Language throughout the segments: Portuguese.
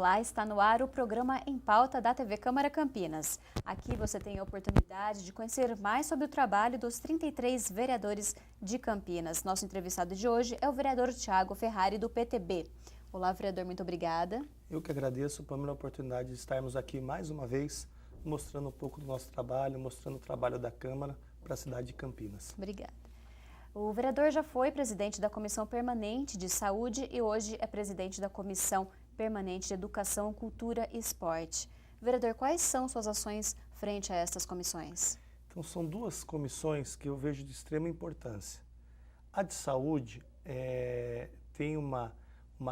Olá, está no ar o programa Em Pauta da TV Câmara Campinas. Aqui você tem a oportunidade de conhecer mais sobre o trabalho dos 33 vereadores de Campinas. Nosso entrevistado de hoje é o vereador Thiago Ferrari, do PTB. Olá, vereador, muito obrigada. Eu que agradeço, Pamela, a oportunidade de estarmos aqui mais uma vez, mostrando um pouco do nosso trabalho, mostrando o trabalho da Câmara para a cidade de Campinas. Obrigada. O vereador já foi presidente da Comissão Permanente de Saúde e hoje é presidente da Comissão Permanente de Educação, Cultura e Esporte. Vereador, quais são suas ações frente a estas comissões? Então, são duas comissões que eu vejo de extrema importância. A de saúde tem uma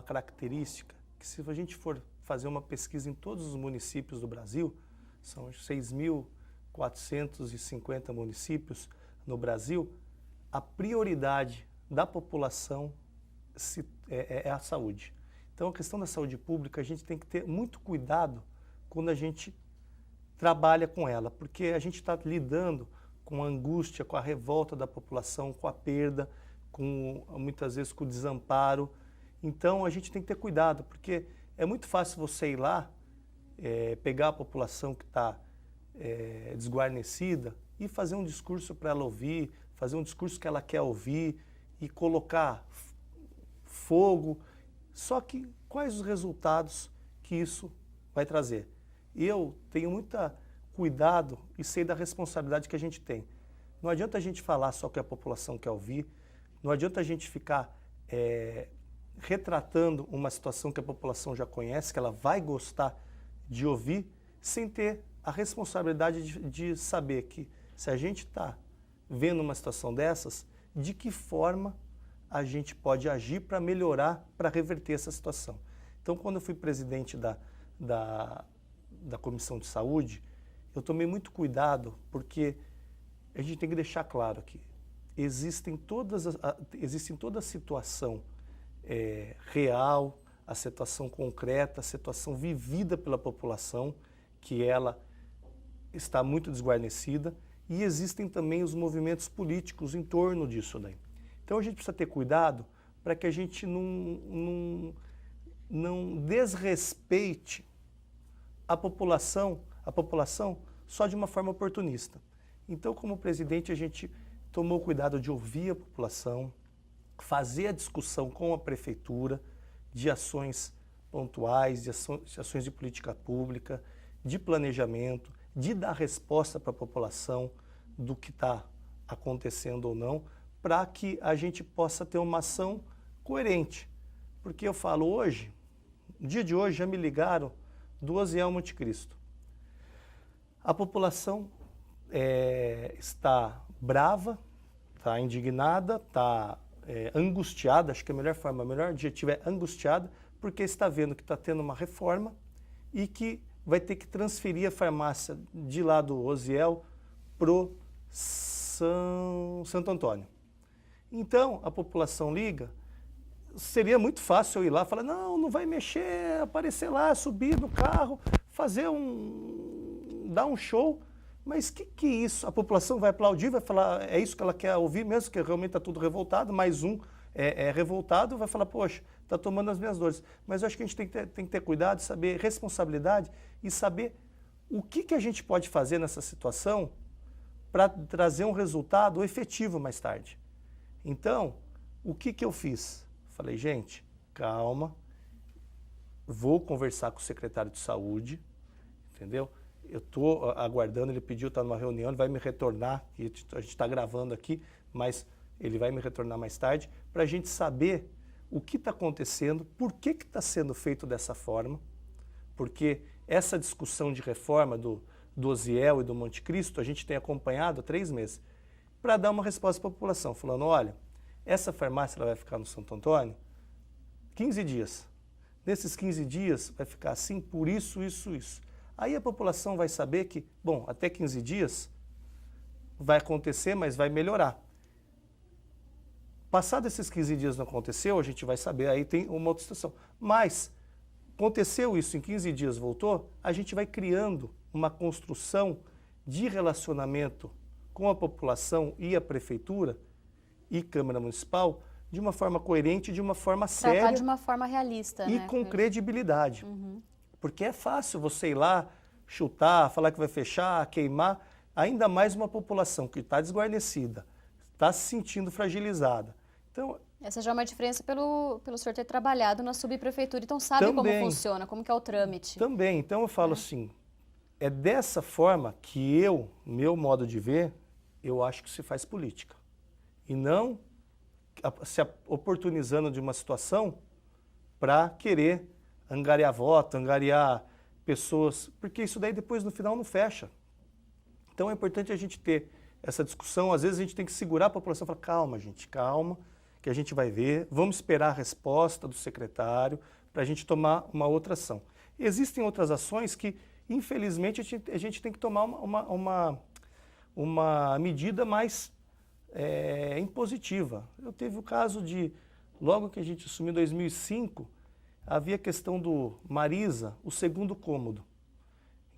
característica que, se a gente for fazer uma pesquisa em todos os municípios do Brasil, são 6.450 municípios no Brasil, a prioridade da população é a saúde. Então, a questão da saúde pública, a gente tem que ter muito cuidado quando a gente trabalha com ela, porque a gente está lidando com a angústia, com a revolta da população, com a perda, muitas vezes com o desamparo. Então, a gente tem que ter cuidado, porque é muito fácil você ir lá, pegar a população que está desguarnecida e fazer um discurso para ela ouvir, fazer um discurso que ela quer ouvir e colocar fogo. Só que quais os resultados que isso vai trazer? Eu tenho muito cuidado e sei da responsabilidade que a gente tem. Não adianta a gente falar só o que a população quer ouvir, não adianta a gente ficar retratando uma situação que a população já conhece, que ela vai gostar de ouvir, sem ter a responsabilidade de saber que, se a gente está vendo uma situação dessas, de que forma a gente pode agir para melhorar, para reverter essa situação. Então, quando eu fui presidente da Comissão de Saúde, eu tomei muito cuidado, porque a gente tem que deixar claro aqui, existe toda a situação real, a situação concreta, a situação vivida pela população, que ela está muito desguarnecida, e existem também os movimentos políticos em torno disso daí. Então a gente precisa ter cuidado para que a gente não desrespeite a população só de uma forma oportunista. Então, como presidente, a gente tomou cuidado de ouvir a população, fazer a discussão com a prefeitura de ações pontuais, de ações de política pública, de planejamento, de dar resposta para a população do que está acontecendo ou não, para que a gente possa ter uma ação coerente. Porque eu falo hoje, no dia de hoje, já me ligaram do Osiel Monte Cristo. A população está brava, está indignada, está angustiada, acho que a melhor forma, o melhor adjetivo é angustiada, porque está vendo que está tendo uma reforma e que vai ter que transferir a farmácia de lá do Osiel para o Santo Antônio. Então, a população liga, seria muito fácil eu ir lá e falar, não vai mexer, aparecer lá, subir no carro, dar um show, mas que é isso? A população vai aplaudir, vai falar, é isso que ela quer ouvir, mesmo que realmente está tudo revoltado, mais um revoltado, vai falar, poxa, está tomando as minhas dores. Mas eu acho que a gente tem que ter cuidado, saber responsabilidade e saber o que a gente pode fazer nessa situação para trazer um resultado efetivo mais tarde. Então, o que eu fiz? Falei, gente, calma, vou conversar com o secretário de saúde, entendeu? Eu estou aguardando, ele pediu, está numa reunião, ele vai me retornar, a gente está gravando aqui, mas ele vai me retornar mais tarde, para a gente saber o que está acontecendo, por que está sendo feito dessa forma, porque essa discussão de reforma do Osiel e do Monte Cristo, a gente tem acompanhado há 3 meses, para dar uma resposta para a população, falando, olha, essa farmácia ela vai ficar no Santo Antônio 15 dias. Nesses 15 dias vai ficar assim por isso, isso, isso. Aí a população vai saber que, bom, até 15 dias vai acontecer, mas vai melhorar. Passado esses 15 dias não aconteceu, a gente vai saber, aí tem uma outra situação. Mas aconteceu isso, em 15 dias voltou, a gente vai criando uma construção de relacionamento com a população e a prefeitura e Câmara Municipal de uma forma coerente, de uma forma séria. Tratar de uma forma realista, e né? com credibilidade. Porque é fácil você ir lá, chutar, falar que vai fechar, queimar, ainda mais uma população que está desguarnecida, está se sentindo fragilizada. Então, essa já é uma diferença pelo senhor ter trabalhado na subprefeitura, então sabe como funciona, como que é o trâmite. Também, então eu falo assim, é dessa forma que meu modo de ver, eu acho que se faz política. E não se oportunizando de uma situação para querer angariar voto, angariar pessoas, porque isso daí depois no final não fecha. Então é importante a gente ter essa discussão, às vezes a gente tem que segurar a população e falar, calma gente, calma, que a gente vai ver, vamos esperar a resposta do secretário para a gente tomar uma outra ação. Existem outras ações que, infelizmente, a gente tem que tomar uma medida mais impositiva. Eu teve o caso de, logo que a gente assumiu em 2005, havia a questão do Marisa, o segundo cômodo.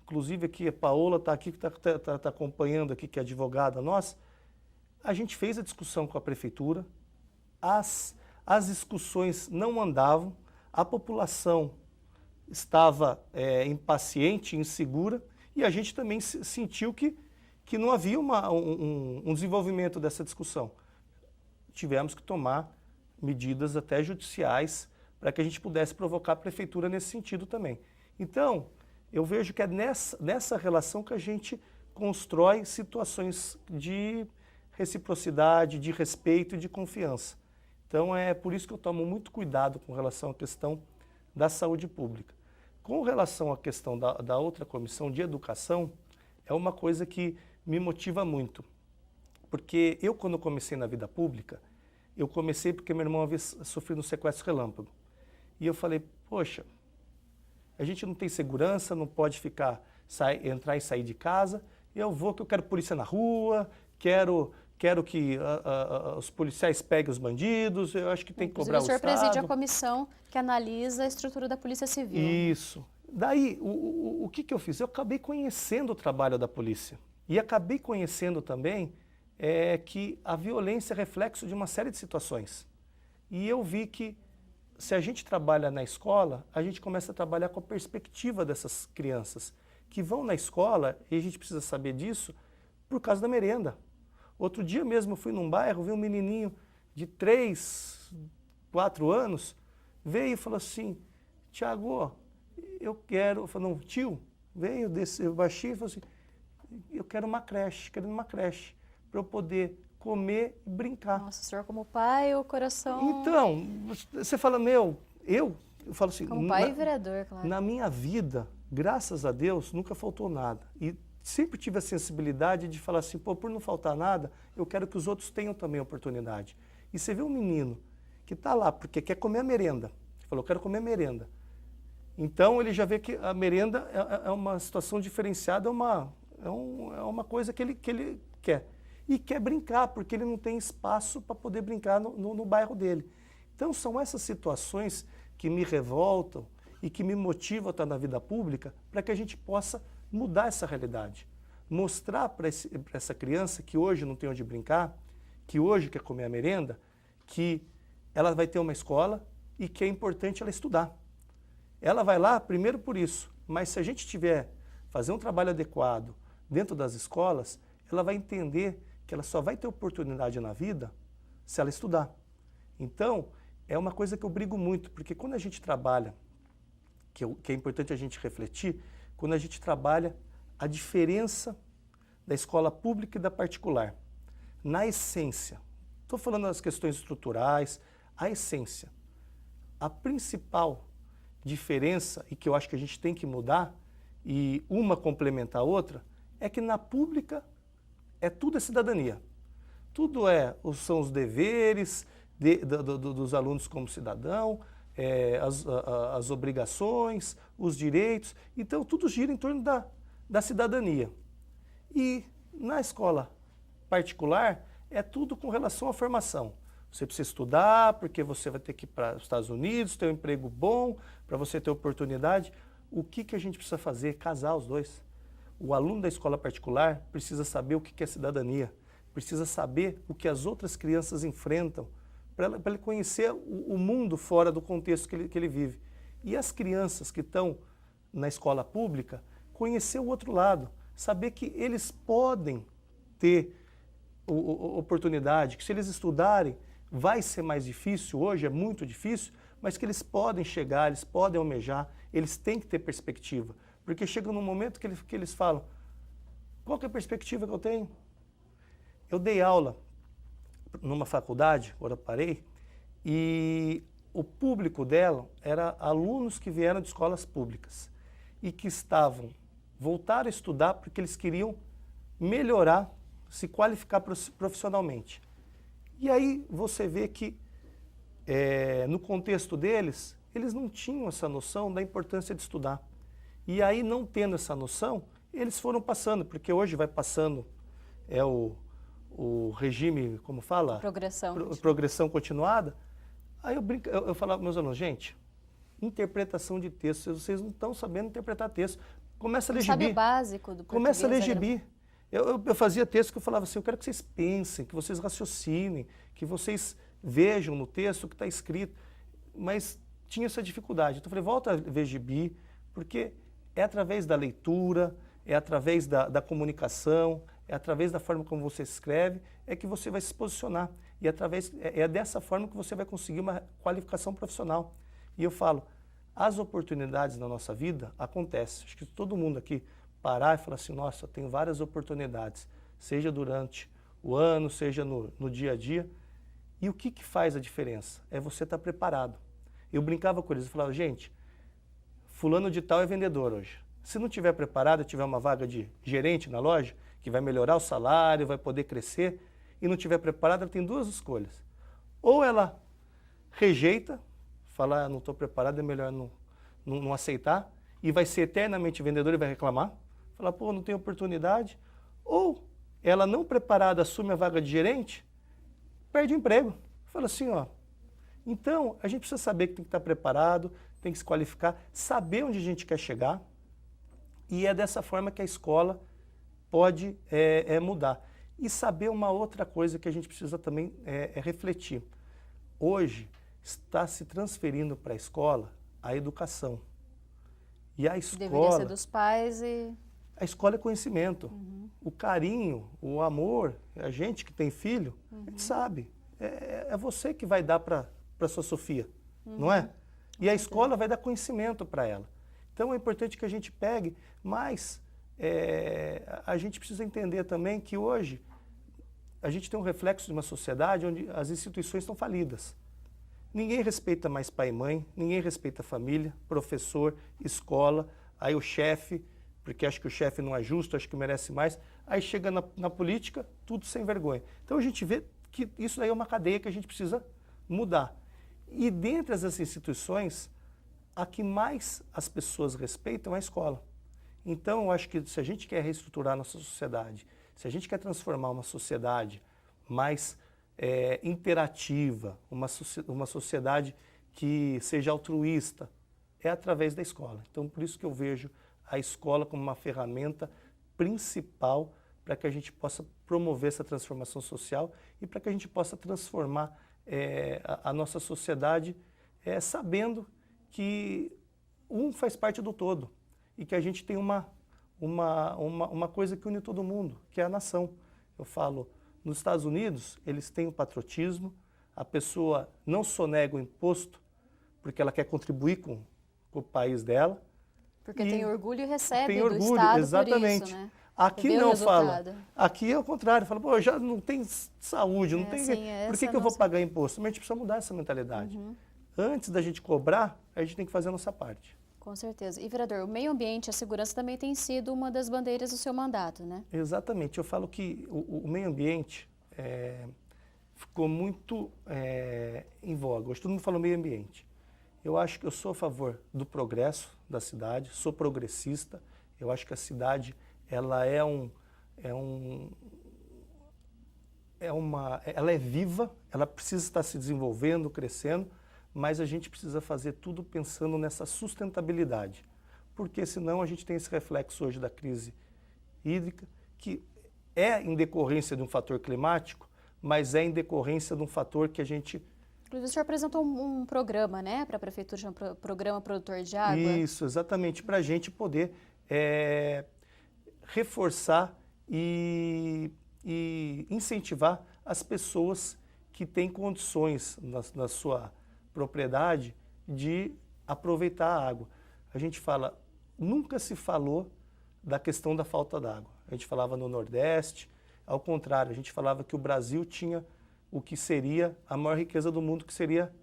Inclusive aqui a Paola está aqui, que está acompanhando aqui, que é advogada nossa. A gente fez a discussão com a prefeitura, as discussões não andavam, a população estava impaciente, insegura, e a gente também sentiu que não havia um desenvolvimento dessa discussão. Tivemos que tomar medidas até judiciais para que a gente pudesse provocar a prefeitura nesse sentido também. Então, eu vejo que é nessa relação que a gente constrói situações de reciprocidade, de respeito e de confiança. Então, é por isso que eu tomo muito cuidado com relação à questão da saúde pública. Com relação à questão da outra comissão de educação, é uma coisa que me motiva muito. Porque eu, quando comecei na vida pública, eu comecei porque meu irmão havia sofrido um sequestro relâmpago. E eu falei, poxa, a gente não tem segurança, não pode entrar e sair de casa, que eu quero polícia na rua, quero que os policiais peguem os bandidos, eu acho que tem que cobrar o Estado. O senhor preside a comissão que analisa a estrutura da Polícia Civil. Isso. Daí, o que eu fiz? Eu acabei conhecendo o trabalho da polícia. E acabei conhecendo também que a violência é reflexo de uma série de situações. E eu vi que se a gente trabalha na escola, a gente começa a trabalhar com a perspectiva dessas crianças que vão na escola, e a gente precisa saber disso, por causa da merenda. Outro dia mesmo eu fui num bairro, vi um menininho de 3, 4 anos, veio e falou assim, Tiago, eu falei, não, tio, veio desse baixinho e falou assim, eu quero uma creche, para eu poder comer e brincar. Nossa, o senhor como pai, o coração... Então, você fala, eu falo assim... Como pai e vereador, claro. Na minha vida, graças a Deus, nunca faltou nada. E sempre tive a sensibilidade de falar assim, por não faltar nada, eu quero que os outros tenham também oportunidade. E você vê um menino que está lá porque quer comer a merenda. Ele falou, eu quero comer a merenda. Então, ele já vê que a merenda é uma situação diferenciada, é uma coisa que ele quer. E quer brincar, porque ele não tem espaço para poder brincar no bairro dele. Então, são essas situações que me revoltam e que me motivam a estar na vida pública para que a gente possa mudar essa realidade. Mostrar para essa criança que hoje não tem onde brincar, que hoje quer comer a merenda, que ela vai ter uma escola e que é importante ela estudar. Ela vai lá primeiro por isso, mas se a gente fazer um trabalho adequado dentro das escolas, ela vai entender que ela só vai ter oportunidade na vida se ela estudar. Então, é uma coisa que eu brigo muito, porque quando a gente trabalha, que é importante a gente refletir, quando a gente trabalha a diferença da escola pública e da particular, na essência, estou falando das questões estruturais, a essência, a principal diferença, e que eu acho que a gente tem que mudar, e uma complementa a outra, é que na pública tudo é cidadania. Tudo são os deveres dos alunos como cidadão, as obrigações, os direitos. Então, tudo gira em torno da cidadania. E na escola particular, é tudo com relação à formação. Você precisa estudar, porque você vai ter que ir para os Estados Unidos, ter um emprego bom, para você ter oportunidade. O que a gente precisa fazer? Casar os dois. O aluno da escola particular precisa saber o que é cidadania, precisa saber o que as outras crianças enfrentam, para ele conhecer o mundo fora do contexto que ele vive. E as crianças que estão na escola pública, conhecer o outro lado, saber que eles podem ter oportunidade, que se eles estudarem, vai ser mais difícil, hoje é muito difícil, mas que eles podem chegar, eles podem almejar, eles têm que ter perspectiva. Porque chega num momento que eles falam, qual que é a perspectiva que eu tenho? Eu dei aula numa faculdade, agora eu parei, e o público dela era alunos que vieram de escolas públicas e que voltaram a estudar porque eles queriam melhorar, se qualificar profissionalmente. E aí você vê que, no contexto deles, eles não tinham essa noção da importância de estudar. E aí, não tendo essa noção, eles foram passando, porque hoje vai passando o regime, como fala? Progressão continuada. Aí eu falava para meus alunos, gente, interpretação de texto, vocês não estão sabendo interpretar texto. Começa a ler gibi. Sabe o básico do português. Começa a ler gibi. Eu fazia texto que eu falava assim, eu quero que vocês pensem, que vocês raciocinem, que vocês vejam no texto o que está escrito. Mas tinha essa dificuldade. Então eu falei, volta a ver gibi, porque é através da leitura, é através da comunicação, é através da forma como você escreve, é que você vai se posicionar. E é dessa forma que você vai conseguir uma qualificação profissional. E eu falo, as oportunidades na nossa vida acontecem. Acho que todo mundo aqui parar e falar assim, nossa, eu tenho várias oportunidades, seja durante o ano, seja no dia a dia. E o que faz a diferença? É você estar preparado. Eu brincava com eles, eu falava, gente, fulano de tal é vendedor hoje. Se não estiver preparado, tiver uma vaga de gerente na loja, que vai melhorar o salário, vai poder crescer, e não estiver preparada, ela tem duas escolhas. Ou ela rejeita, fala, não estou preparado, é melhor não aceitar, e vai ser eternamente vendedor e vai reclamar, falar, pô, não tem oportunidade. Ou ela não preparada assume a vaga de gerente, perde o emprego. Fala assim, ó, então a gente precisa saber que tem que estar preparado, tem que se qualificar, saber onde a gente quer chegar, e é dessa forma que a escola pode mudar. E saber uma outra coisa que a gente precisa também refletir. Hoje está se transferindo para a escola a educação. E a escola... Deveria ser dos pais e... A escola é conhecimento. Uhum. O carinho, o amor, a gente que tem filho, a gente sabe. É você que vai dar para a sua Sofia, não é? E a escola vai dar conhecimento para ela. Então é importante que a gente pegue, mas a gente precisa entender também que hoje a gente tem um reflexo de uma sociedade onde as instituições estão falidas. Ninguém respeita mais pai e mãe, ninguém respeita a família, professor, escola, aí o chefe, porque acha que o chefe não é justo, acha que merece mais, aí chega na política, tudo sem vergonha. Então a gente vê que isso aí é uma cadeia que a gente precisa mudar. E dentre as instituições, a que mais as pessoas respeitam é a escola. Então eu acho que se a gente quer reestruturar a nossa sociedade, se a gente quer transformar uma sociedade mais interativa, uma sociedade que seja altruísta, é através da escola. Então, por isso que eu vejo a escola como uma ferramenta principal para que a gente possa promover essa transformação social e para que a gente possa transformar a nossa sociedade sabendo que um faz parte do todo e que a gente tem uma coisa que une todo mundo, que é a nação. Eu falo, nos Estados Unidos, eles têm o patriotismo, a pessoa não sonega o imposto porque ela quer contribuir com o país dela. Porque tem orgulho e recebe tem do orgulho, Estado exatamente. por isso, né? Aqui não fala. Aqui é o contrário, fala, pô, já não tem saúde, não tem... Assim, por que eu vou pagar imposto? Mas a gente precisa mudar essa mentalidade. Antes da gente cobrar, a gente tem que fazer a nossa parte. Com certeza. E, vereador, o meio ambiente e a segurança também tem sido uma das bandeiras do seu mandato, né? Exatamente. Eu falo que o meio ambiente ficou muito em voga. Hoje todo mundo fala meio ambiente. Eu acho que eu sou a favor do progresso da cidade, sou progressista. Eu acho que a cidade ela ela é viva, ela precisa estar se desenvolvendo, crescendo, mas a gente precisa fazer tudo pensando nessa sustentabilidade, porque senão a gente tem esse reflexo hoje da crise hídrica, que é em decorrência de um fator climático, mas é em decorrência de um fator que a gente Inclusive, o senhor apresentou um programa, né, para a Prefeitura, chama Programa Produtor de Água. Isso, exatamente, para a gente poder reforçar e incentivar as pessoas que têm condições na sua propriedade de aproveitar a água. A gente fala, nunca se falou da questão da falta d'água. A gente falava no Nordeste, ao contrário, a gente falava que o Brasil tinha o que seria a maior riqueza do mundo, que seria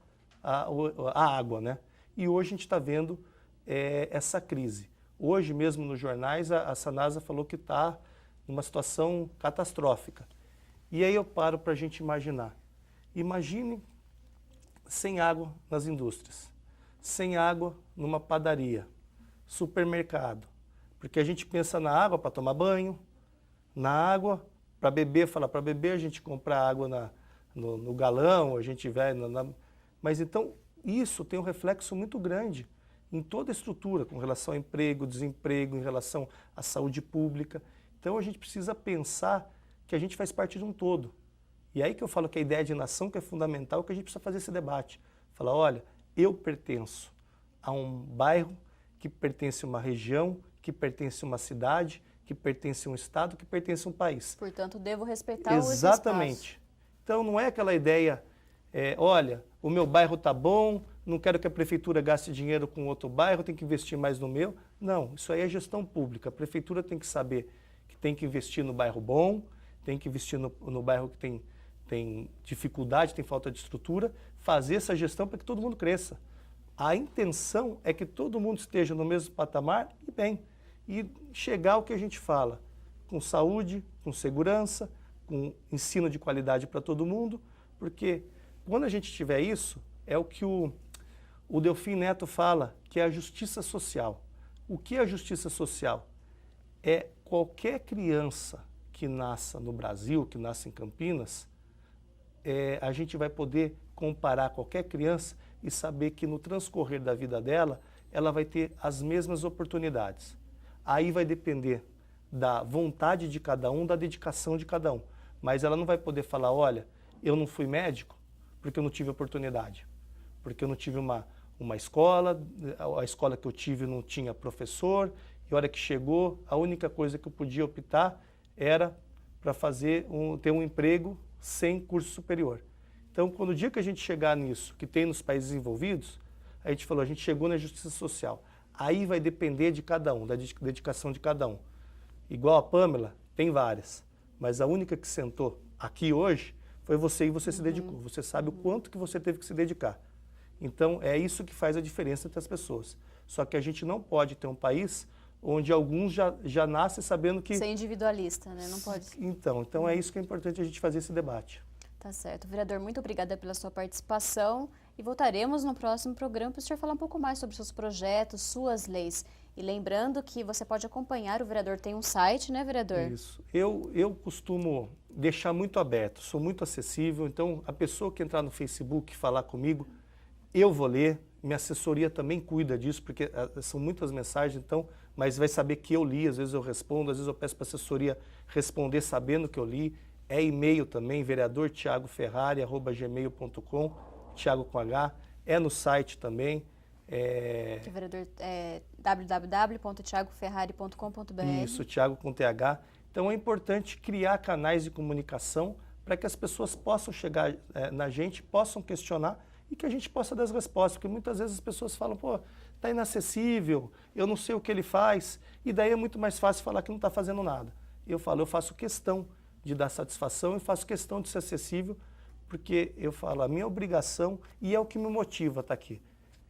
a água, né? E hoje a gente está vendo essa crise. Hoje mesmo nos jornais a Sanasa falou que está numa situação catastrófica. E aí eu paro para a gente imaginar. Imagine sem água nas indústrias, sem água numa padaria, supermercado. Porque a gente pensa na água para tomar banho, na água para beber, para beber a gente compra água no galão, a gente vai... Mas então isso tem um reflexo muito grande em toda a estrutura, com relação ao emprego, desemprego, em relação à saúde pública. Então a gente precisa pensar que a gente faz parte de um todo. E aí que eu falo que a ideia de nação que é fundamental, que a gente precisa fazer esse debate. Falar, olha, eu pertenço a um bairro, que pertence a uma região, que pertence a uma cidade, que pertence a um estado, que pertence a um país. Portanto, devo respeitar o espaço. Exatamente. Então não é aquela ideia, olha, o meu bairro está bom, não quero que a prefeitura gaste dinheiro com outro bairro, tem que investir mais no meu. Não, isso aí é gestão pública. A prefeitura tem que saber que tem que investir no bairro bom, tem que investir no bairro que tem dificuldade, tem falta de estrutura, fazer essa gestão para que todo mundo cresça. A intenção é que todo mundo esteja no mesmo patamar e bem. E chegar ao que a gente fala, com saúde, com segurança, com ensino de qualidade para todo mundo, porque quando a gente tiver isso, é o que o Delfim Neto fala, que é a justiça social. O que é a justiça social? É qualquer criança que nasça no Brasil, que nasce em Campinas, a gente vai poder comparar qualquer criança e saber que no transcorrer da vida dela, ela vai ter as mesmas oportunidades. Aí vai depender da vontade de cada um, da dedicação de cada um. Mas ela não vai poder falar, olha, eu não fui médico porque eu não tive oportunidade, porque eu não tive uma escola, a escola que eu tive não tinha professor, e a hora que chegou, a única coisa que eu podia optar era para ter um emprego sem curso superior. Então, quando o dia que a gente chegar nisso, que tem nos países envolvidos, a gente falou, a gente chegou na justiça social. Aí vai depender de cada um, da dedicação de cada um. Igual a Pamela, tem várias, mas a única que sentou aqui hoje foi você e você se dedicou. Você sabe o quanto que você teve que se dedicar. Então, é isso que faz a diferença entre as pessoas. Só que a gente não pode ter um país onde alguns já nascem sabendo que... Ser individualista, né? Não pode... Então é isso que é importante a gente fazer esse debate. Tá certo. Vereador, muito obrigada pela sua participação e voltaremos no próximo programa para o senhor falar um pouco mais sobre seus projetos, suas leis. E lembrando que você pode acompanhar, o vereador tem um site, né, vereador? Isso. Eu costumo deixar muito aberto, sou muito acessível, então a pessoa que entrar no Facebook e falar comigo, eu vou ler, minha assessoria também cuida disso, porque são muitas mensagens, então, mas vai saber que eu li, às vezes eu respondo, às vezes eu peço para a assessoria responder sabendo que eu li. É e-mail também, vereadortiagoferrari@gmail.com, Thiago com H, é no site também. Que vereador é www.tiagoferrari.com.br. Isso, Thiago com TH. Então é importante criar canais de comunicação para que as pessoas possam chegar na gente, possam questionar e que a gente possa dar as respostas, porque muitas vezes as pessoas falam, pô, tá inacessível, eu não sei o que ele faz, e daí é muito mais fácil falar que não está fazendo nada. Eu falo, eu faço questão de dar satisfação e faço questão de ser acessível, porque eu falo, a minha obrigação, e é o que me motiva a estar aqui,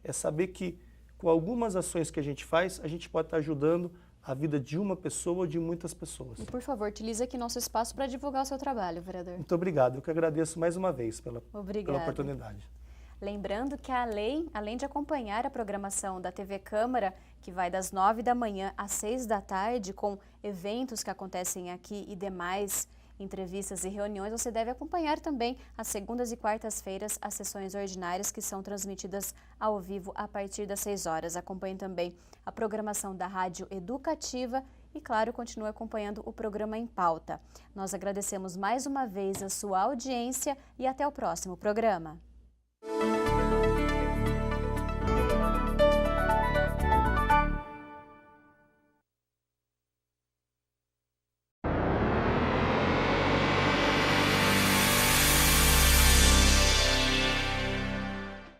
é saber que com algumas ações que a gente faz, a gente pode estar ajudando a vida de uma pessoa ou de muitas pessoas. E, por favor, utilize aqui nosso espaço para divulgar o seu trabalho, vereador. Muito obrigado, eu que agradeço mais uma vez pela oportunidade. Lembrando que a lei, além de acompanhar a programação da TV Câmara, que vai das 9 da manhã às 6 da tarde, com eventos que acontecem aqui e demais entrevistas e reuniões, você deve acompanhar também às segundas e quartas-feiras as sessões ordinárias que são transmitidas ao vivo a partir das 6 horas. Acompanhe também a programação da Rádio Educativa e, claro, continue acompanhando o programa Em Pauta. Nós agradecemos mais uma vez a sua audiência e até o próximo programa.